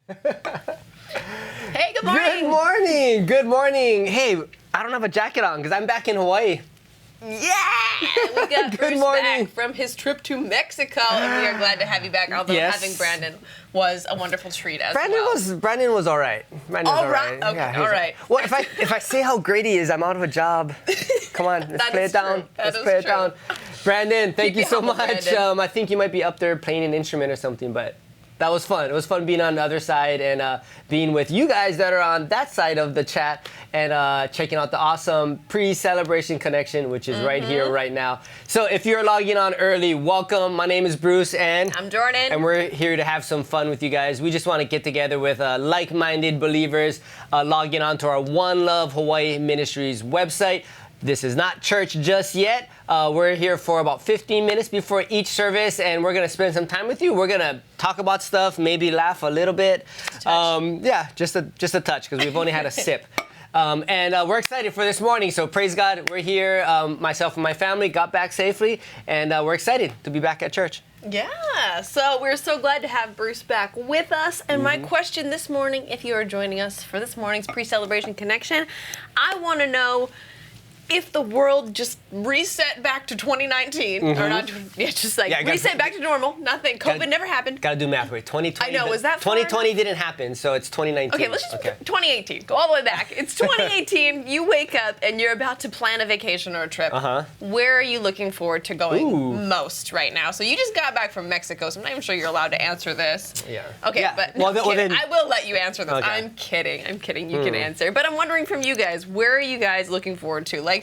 Hey, good morning. Good morning. Good morning. Hey, I don't have a jacket on because I'm back in Hawaii. Yeah! We got Good Bruce morning. back from his trip to Mexico, and we are glad to have you back. Although Yes. having Brandon was a wonderful treat as Brandon well. was all right. Brandon was All right. Okay, Yeah, he all was right. Well, if I say how great he is, I'm out of a job. Come on, let's That play is it down. true. That Let's is play it true. down. Brandon, thank Keep you it so humble, much. Brandon. I think you might be up there playing an instrument or something, but that was fun. It was fun being on the other side and being with you guys that are on that side of the chat and checking out the awesome pre-celebration connection, which is right here, right now. So if you're logging on early, welcome. My name is Bruce and I'm Jordan. and we're here to have some fun with you guys. We just want to get together with like-minded believers, logging on to our One Love Hawaii Ministries website. This is not church just yet. We're here for about 15 minutes before each service, and we're going to spend some time with you. We're going to talk about stuff, maybe laugh a little bit. Yeah, just a touch, because we've only had a sip. And we're excited for this morning, so praise God. We're here. Myself and my family got back safely, and we're excited to be back at church. Yeah, so we're so glad to have Bruce back with us. And my question this morning, if you are joining us for this morning's pre-celebration connection, I want to know if the world just reset back to 2019, or not, just like reset back to normal, nothing. COVID never happened. Gotta do math. Wait, 2020. I know, was that far 2020 didn't happen, so it's 2019. Okay, let's just 2018. Go all the way back. It's 2018. You wake up and you're about to plan a vacation or a trip. Where are you looking forward to going most right now? So you just got back from Mexico, so I'm not even sure you're allowed to answer this. Yeah. Okay, Yeah. but Well, no, well, kidding. then- I will let you answer this. Okay. I'm kidding. I'm kidding. You can answer. But I'm wondering from you guys, where are you guys looking forward to? Like,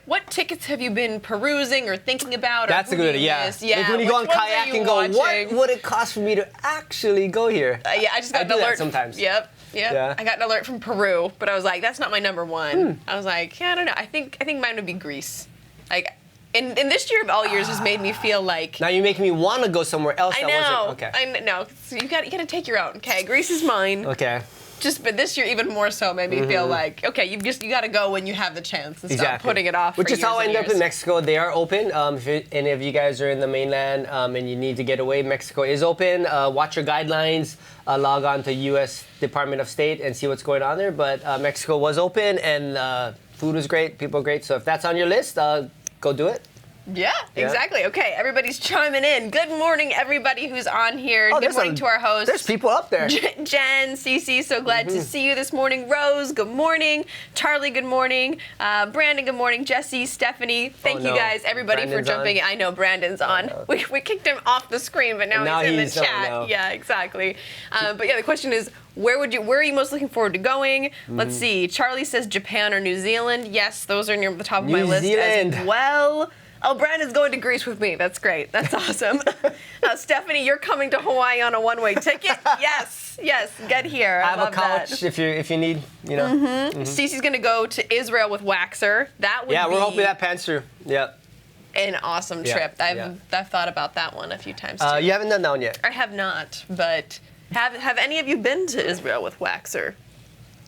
what tickets have you been perusing or thinking about? That's or a who good do you idea. miss? Yeah. Like when you go on which ones are kayak you and go, watching? what would it cost for me to actually go here? Yeah, I just got I an do that alert. sometimes. Yep. Yeah. I got an alert from Peru, but I was like, that's not my number one. I was like, yeah, I don't know. I think mine would be Greece. Like, and this year of all years has made me feel like. Now you're making me want to go somewhere else. I that know. wasn't okay. I know. So you got to take your own. Okay, Greece is mine. Okay. But this year even more so made me feel like, okay, you got to go when you have the chance and stop Exactly. putting it off. Which for is how I years ended and up in years. Mexico. They are open. If any of you guys are in the mainland and you need to get away, Mexico is open. Watch your guidelines. Log on to U.S. Department of State and see what's going on there. But Mexico was open and food was great. People were great. So if that's on your list, go do it. Yeah, exactly. Okay, everybody's chiming in. Good morning, everybody who's on here. Good morning to our host. There's people up there. Jen, Cece, so glad to see you this morning. Rose, good morning. Charlie, good morning. Brandon, good morning. Jesse, Stephanie, thank you guys, everybody, Brandon's for jumping in. I know Brandon's on. We kicked him off the screen, but now he's in the chat. Yeah, exactly. But yeah, the question is, where are you most looking forward to going? Let's see. Charlie says Japan or New Zealand. Yes, those are near the top of my list as well. Oh, Brandon's going to Greece with me. That's great. That's awesome. Stephanie, you're coming to Hawaii on a one-way ticket? Yes, get here. I have a couch if you need, you know. Cece's going to go to Israel with Waxer. That would be we're hoping that pans through. Yep. an awesome trip. I've thought about that one a few times too. You haven't done that one yet. I have not, but have any of you been to Israel with Waxer?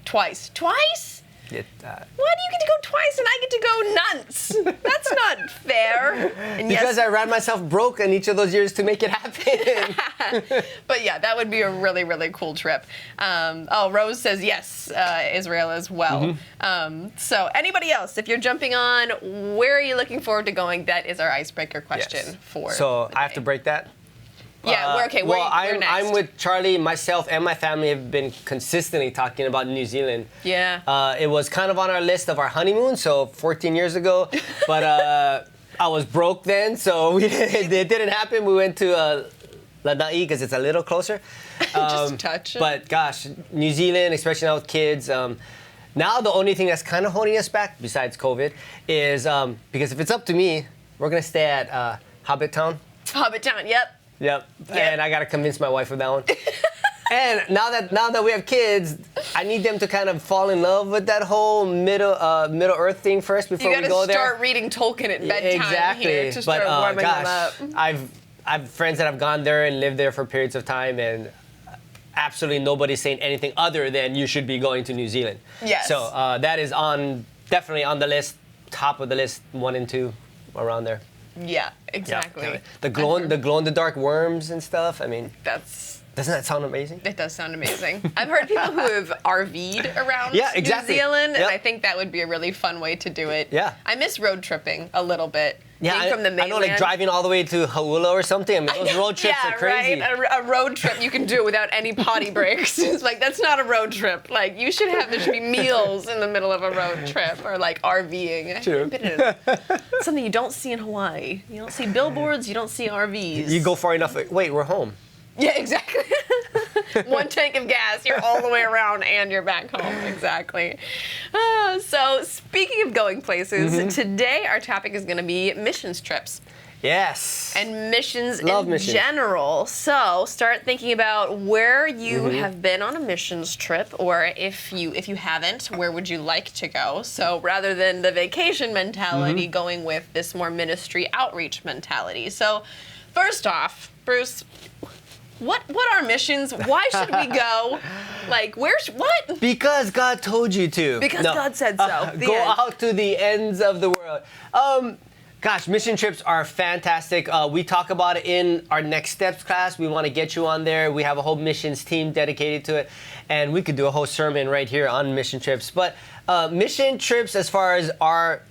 Twice. Twice? Why Why do you get to go twice and I get to go nonce? That's not fair. And because I ran myself broke in each of those years to make it happen. But yeah, that would be a really, really cool trip. Rose says yes, Israel as well. So anybody else, if you're jumping on, where are you looking forward to going? That is our icebreaker question for So the I have day. to break that? Yeah, Well, where next? I'm with Charlie, myself, and my family have been consistently talking about New Zealand. Yeah. It was kind of on our list of our honeymoon, so 14 years ago. But I was broke then, so it didn't happen. We went to Lanai because it's a little closer. Just a touch. But gosh, New Zealand, especially now with kids. Now the only thing that's kind of holding us back, besides COVID, is because if it's up to me, we're going to stay at Hobbit Town. Hobbit Town, yep. Yep. And I gotta convince my wife of that one. And now that we have kids, I need them to kind of fall in love with that whole Middle Earth thing first before we go there. You gotta start reading Tolkien at bedtime here to start warming them up. I've friends that have gone there and lived there for periods of time, and absolutely nobody's saying anything other than you should be going to New Zealand. Yes. So that is definitely on the list, top of the list, 1 and 2, around there. Yeah, exactly. Yeah. The glow in the dark worms and stuff. I mean, that's Doesn't that sound amazing? It does sound amazing. I've heard people who have RV'd around exactly. New Zealand, and I think that would be a really fun way to do it. Yeah. I miss road tripping a little bit. Yeah, from the mainland. I know, like driving all the way to Hauula or something. I mean, those road trips are crazy. Right. A road trip you can do without any potty breaks. It's like, that's not a road trip. Like, there should be meals in the middle of a road trip, or like RVing. True. Something you don't see in Hawaii. You don't see billboards, you don't see RVs. You go far enough, wait, we're home. Yeah, exactly. One tank of gas, you're all the way around, and you're back home. Exactly. So, speaking of going places, today our topic is going to be missions trips. Yes. And missions in general. So, start thinking about where you have been on a missions trip, or if you haven't, where would you like to go? So, rather than the vacation mentality, going with this more ministry outreach mentality. So, first off, Bruce, what are missions? Why should we go? Like, what? Because God told you to. Because God said so. Go out to the ends of the world. Gosh, mission trips are fantastic. We talk about it in our Next Steps class. We want to get you on there. We have a whole missions team dedicated to it. And we could do a whole sermon right here on mission trips. But mission trips, as far as our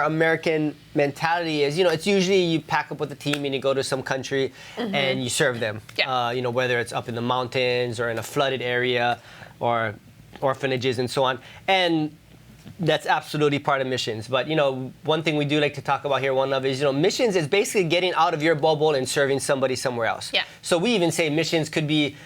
American mentality is, it's usually you pack up with a team and you go to some country and you serve them. Yeah. Whether it's up in the mountains or in a flooded area or orphanages and so on. And that's absolutely part of missions. But, one thing we do like to talk about here, One Love, is, missions is basically getting out of your bubble and serving somebody somewhere else. Yeah. So we even say missions could be,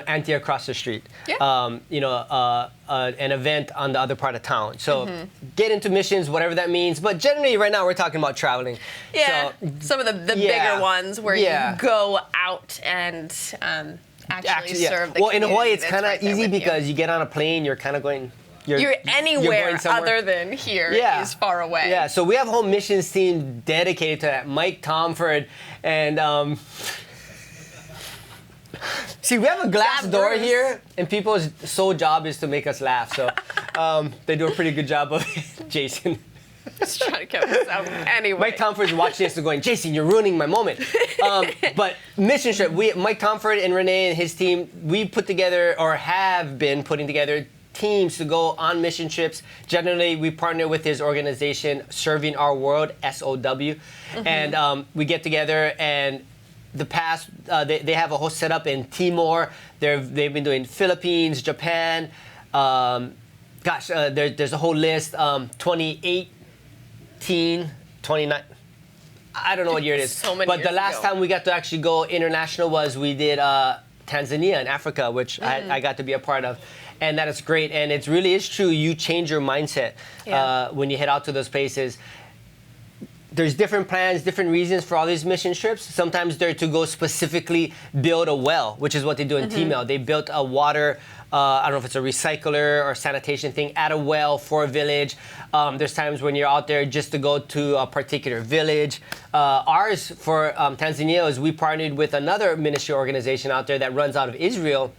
Auntie across the street. Yeah. An event on the other part of town. So get into missions, whatever that means. But generally, right now, we're talking about traveling. Yeah. So, some of the bigger ones where you go out and actually serve the community. Well, in Hawaii, it's kind of easy because you get on a plane, you're kind of going... You're anywhere other than here is far away. Yeah, so we have a whole missions team dedicated to that. Mike Tomford and... See, we have a glass door here, and people's sole job is to make us laugh. So they do a pretty good job of it, Jason. Just trying to keep this out anyway. Mike Tomford's watching this and going, Jason, you're ruining my moment. But mission trip, Mike Tomford and Renee and his team, we put together, or have been putting together, teams to go on mission trips. Generally, we partner with his organization, Serving Our World, SOW. And we get together, and they have a whole setup in Timor. They've been doing Philippines, Japan. There's a whole list. 2018, 29. I don't know what year it is. So many but the last time we got to actually go international we did Tanzania in Africa, which I got to be a part of. And that is great. And it really is true. You change your mindset when you head out to those places. There's different plans, different reasons for all these mission trips. Sometimes they're to go specifically build a well, which is what they do in T-Mail. They built a water, I don't know if it's a recycler or sanitation thing, at a well for a village. There's times when you're out there just to go to a particular village. Ours for Tanzania is we partnered with another ministry organization out there that runs out of Israel.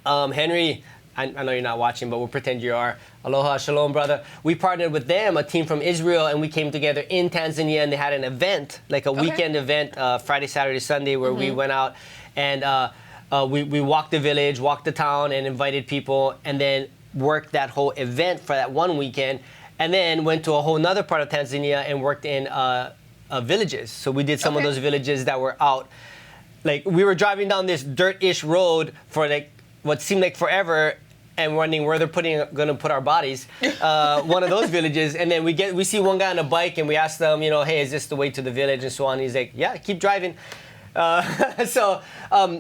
Henry, I know you're not watching, but we'll pretend you are. Aloha, shalom, brother. We partnered with them, a team from Israel, and we came together in Tanzania, and they had an event, like a weekend event, Friday, Saturday, Sunday, where we went out and we walked the village, walked the town, and invited people, and then worked that whole event for that one weekend, and then went to a whole nother part of Tanzania and worked in villages. So we did some of those villages that were out. Like, we were driving down this dirt-ish road for what seemed like forever, and wondering where they're going to put our bodies. One of those villages, and then we see one guy on a bike, and we ask them, hey, is this the way to the village, and so on. And he's like, yeah, keep driving. So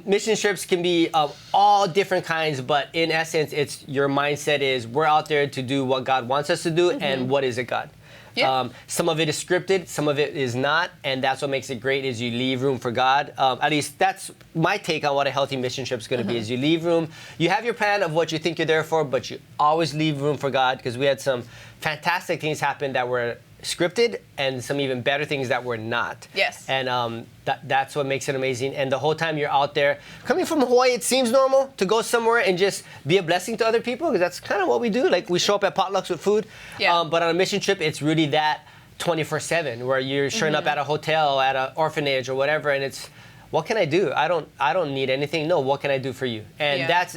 mission trips can be of all different kinds, but in essence, it's your mindset is we're out there to do what God wants us to do, and what is it, God? Yeah. Some of it is scripted, some of it is not, and that's what makes it great is you leave room for God. At least that's my take on what a healthy mission trip is going to be, is you leave room. You have your plan of what you think you're there for, but you always leave room for God, because we had some fantastic things happen that were scripted and some even better things that were not. Yes. And that's what makes it amazing. And the whole time you're out there, coming from Hawaii, it seems normal to go somewhere and just be a blessing to other people, because that's kind of what we do. Like, we show up at potlucks with food. Yeah. But on a mission trip, it's really that 24/7, where you're showing up at a hotel, at an orphanage or whatever, and it's what can I do? I don't need anything. No, what can I do for you? And that's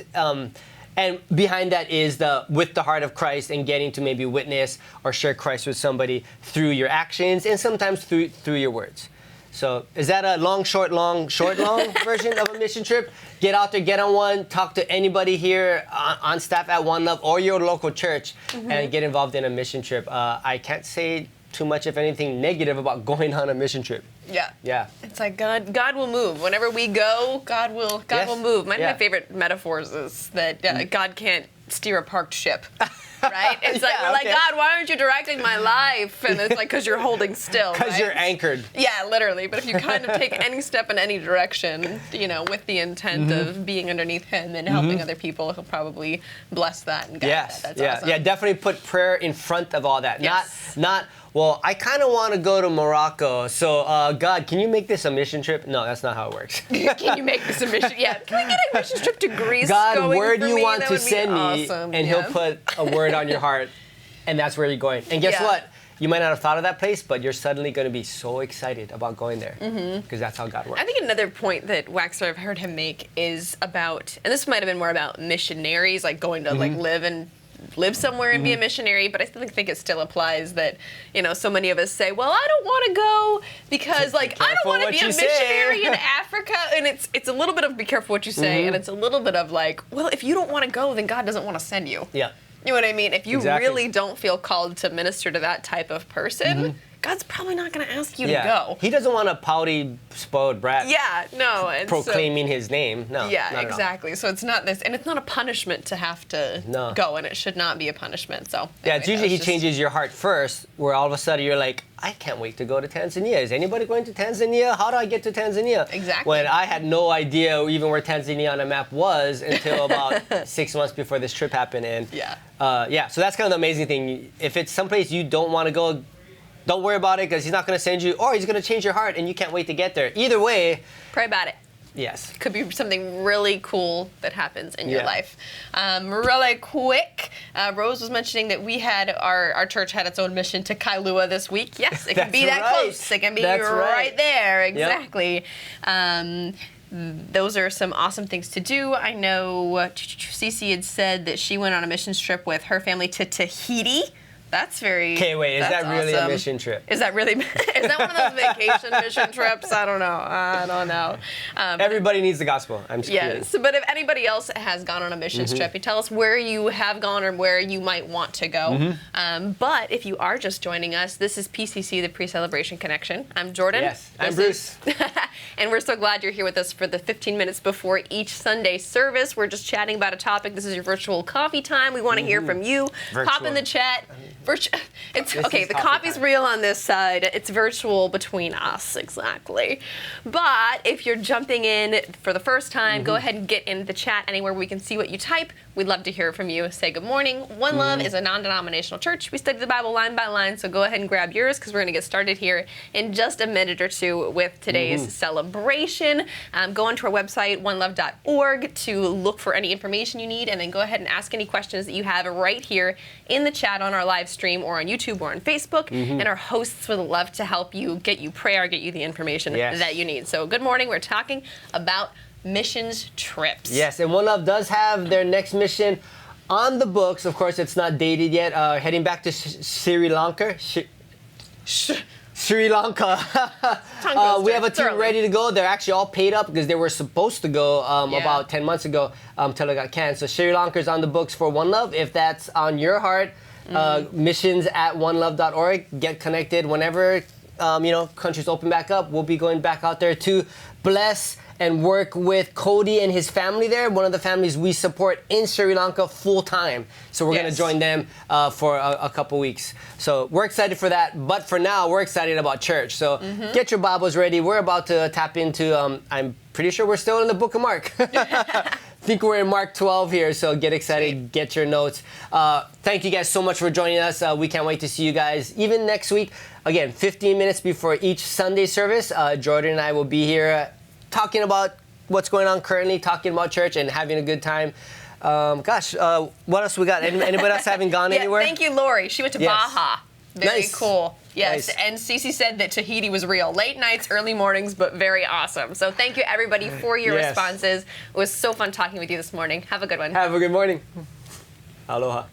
and behind that is with the heart of Christ and getting to maybe witness or share Christ with somebody through your actions and sometimes through your words. So is that a long, short, long version of a mission trip? Get out there, get on one, talk to anybody here on staff at One Love or your local church and get involved in a mission trip. I can't say too much, if anything, negative about going on a mission trip. Yeah. It's like God will move. Whenever we go, God will move. One of my favorite metaphors is that God can't steer a parked ship. Right? It's like, we're like, God, why aren't you directing my life? And it's like, because you're holding still. Because you're anchored. Yeah, literally. But if you kind of take any step in any direction, with the intent of being underneath Him and helping other people, He'll probably bless that and guide that. That's awesome. Yeah, definitely put prayer in front of all that. Yes. Not, well, I kind of want to go to Morocco, so God, can you make this a mission trip? No, that's not how it works. Can you make this a mission? Yeah, can we get a mission trip to Greece? God, where do you want to send me? And He'll put a word on your heart, and that's where you're going. And guess what? You might not have thought of that place, but you're suddenly going to be so excited about going there because that's how God works. I think another point that Waxler, I've heard him make, is about, and this might have been more about missionaries, like going to like live somewhere and be a missionary, but I still think it still applies that, so many of us say, well, I don't want to go because I don't want to be a missionary in Africa. And it's a little bit of be careful what you say, and it's a little bit of like, well, if you don't want to go, then God doesn't want to send you. Yeah. You know what I mean? If you really don't feel called to minister to that type of person, God's probably not going to ask you to go. He doesn't want a pouty, spoiled brat. Yeah, no. And proclaiming His name. No. Yeah, exactly. So it's not this, and it's not a punishment to have to go, and it should not be a punishment. So yeah, it's usually He changes your heart first, where all of a sudden you're like, I can't wait to go to Tanzania. Is anybody going to Tanzania? How do I get to Tanzania? Exactly. When I had no idea even where Tanzania on a map was until about 6 months before this trip happened. And so that's kind of the amazing thing. If it's someplace you don't want to go, don't worry about it because He's not going to send you, or He's going to change your heart and you can't wait to get there. Either way, pray about it. Yes. Could be something really cool that happens in your life. Really quick, Rose was mentioning that we had our church had its own mission to Kailua this week. Yes, it can be that close. It can be right there. Exactly. Yep. Those are some awesome things to do. I know Cece had said that she went on a missions trip with her family to Tahiti. That's very. Okay, wait. Is that really a mission trip? Is that one of those vacation mission trips? I don't know. Everybody needs the gospel. I'm just kidding. Yes, but if anybody else has gone on a missions trip, you tell us where you have gone or where you might want to go. But if you are just joining us, this is PCC, the Pre-Celebration Connection. I'm Jordan. Yes, I'm Bruce. And we're so glad you're here with us for the 15 minutes before each Sunday service. We're just chatting about a topic. This is your virtual coffee time. We want to hear from you. Pop in the chat. The coffee's real on this side. It's virtual between us, exactly. But if you're jumping in for the first time, go ahead and get in the chat anywhere we can see what you type. We'd love to hear from you. Say good morning. One Love is a non-denominational church. We study the Bible line by line, so go ahead and grab yours because we're going to get started here in just a minute or two with today's celebration. Go onto our website, onelove.org, to look for any information you need, and then go ahead and ask any questions that you have right here in the chat on our live stream or on YouTube or on Facebook, and our hosts would love to help you, get you prayer, get you the information that you need. So good morning. We're talking about missions trips. Yes, and One Love does have their next mission on the books. Of course, it's not dated yet. Heading back to Sri Lanka. Sri Lanka. We have a team ready to go. They're actually all paid up because they were supposed to go about 10 months ago until it got canceled. So Sri Lanka is on the books for One Love. If that's on your heart, missions at onelove.org. Get connected whenever countries open back up. We'll be going back out there to bless and work with Cody and his family there, one of the families we support in Sri Lanka full time. So we're going to join them for a couple weeks. So we're excited for that. But for now, we're excited about church. So get your Bibles ready. We're about to tap into, I'm pretty sure we're still in the book of Mark. I think we're in Mark 12 here, so get excited, get your notes. Thank you guys so much for joining us. We can't wait to see you guys even next week. Again, 15 minutes before each Sunday service, Jordan and I will be here talking about what's going on currently, talking about church and having a good time. What else we got? Anybody else haven't gone anywhere? Thank you, Lori. She went to Baja. Very cool. Yes, Nice. and Cece said that Tahiti was real. Late nights, early mornings, but very awesome. So thank you, everybody, for your Yes. responses. It was so fun talking with you this morning. Have a good one. Have a good morning. Aloha.